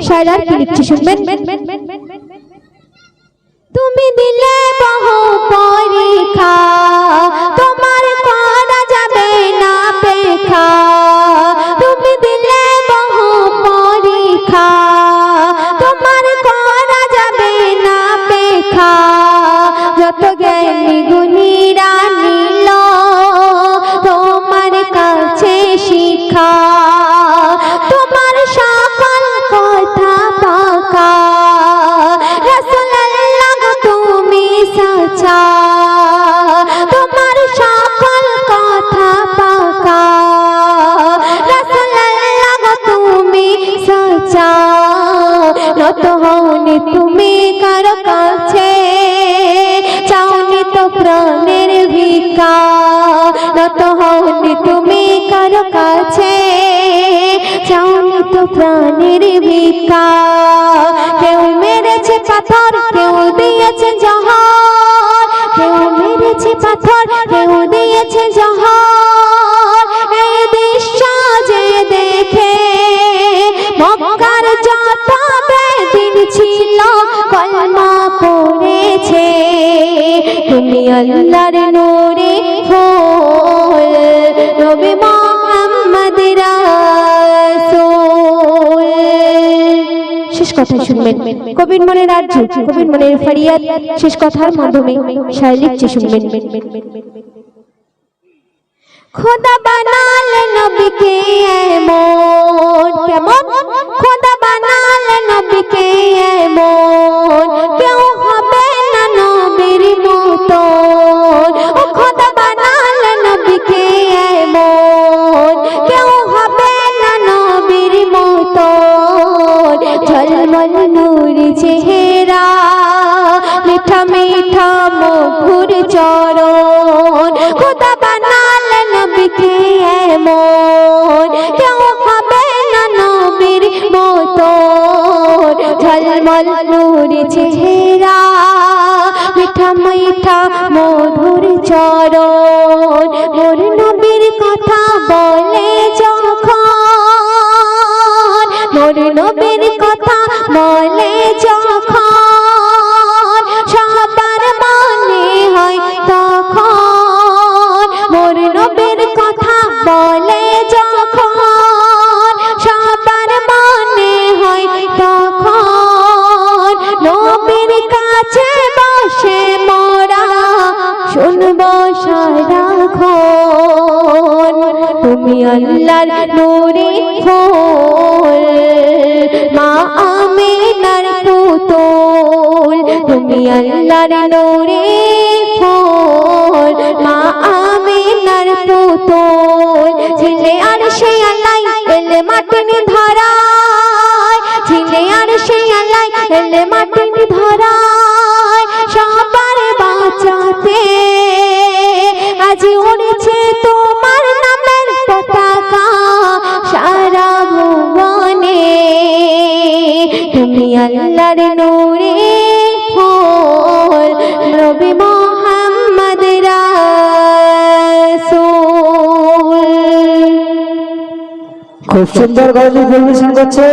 শায়রার কি লিখছে শুনবেন। তুমি দিলে বহু পরীক্ষা, তোমার করা যাবে না অপেক্ষা। তুমি দিলে বহু পরীক্ষা, তোমার করা যাবে না অপেক্ষা। যত জ্ঞানী গুণীরা নিল তোমার কাছে শিক্ষা, তোমার সকল কথা পাকা। রাসূলুল্লাহ তুমি সচ্চা, তোমার সকল কথা পাকা। রাসূলুল্লাহ তুমি সচ্চা, নত হওনি তুমি কারো কাছে, চাওনি তো প্রাণের ভিক্ষা। নত হওনি তুমি কারো কাছে, চাওনি তো প্রাণের ভিক্ষা। কেউ মেরেছে পাথর, কেউ দিয়েছে জহর, কেউ মেরেছে পাথর, কেউ দিয়েছে জহর। এই দৃশ্য যে দেখে মক্কার যত বেদিন ছিল কলমা পড়েছে। তুমি আল্লাহর নূরে ফুল, নবী মুহাম্মদ রাসূল। শেষ কথা শুনবেন কবির মনের আরজু, কবির মনের ফরিয়াদ শেষ কথার মাধ্যমে শায়র লিখছে শুনবেন। খোদা বানালে নবীকে এমন, কেমন খোদা বানালে নবীকে এমন, কেউ হবে না নবীর মতন। ও খোদা বানালে নবীকে এমন, কেউ হবে না নবীর মতন। ঝলমল নূর চেহারা, মিঠা মিঠা মধুর চরণ। খোদা বানালে নবীকে এমন, কেউ হবে না নবীর মতন। ঝলমল নূর চেহারা, মিঠা মিঠা মধুর চরণ। মোর নবীর কথা বলে যখন, মোর নবীর কথা বলে যখন, সবার মনে হয় তখন। মোর নবীর কথা বলে যখন, সবার মনে হয় তখন। নবীর কাছে বসে মোরা শুনব সারাক্ষণ। তুমি আল্লাহর নূরে ফুল, মা আমিনার পুতুল। তুমি আল্লাহর নূরে ফুল, মা আমিনার পুতুল। ছিলে আরশে আলাই এলে মাটির ধরায়, ছিলে আরশে আলাই এলে মাটির ধরায়। সবার বাঁচাতে আজ উড়েছে তোমার নামের পতাকা সারা ভুবনে। তুমি আল্লাহর নূরে ফুল, নবী মুহাম্মদ রাসূল। খুব সুন্দর গজল পরিবেশন করছে।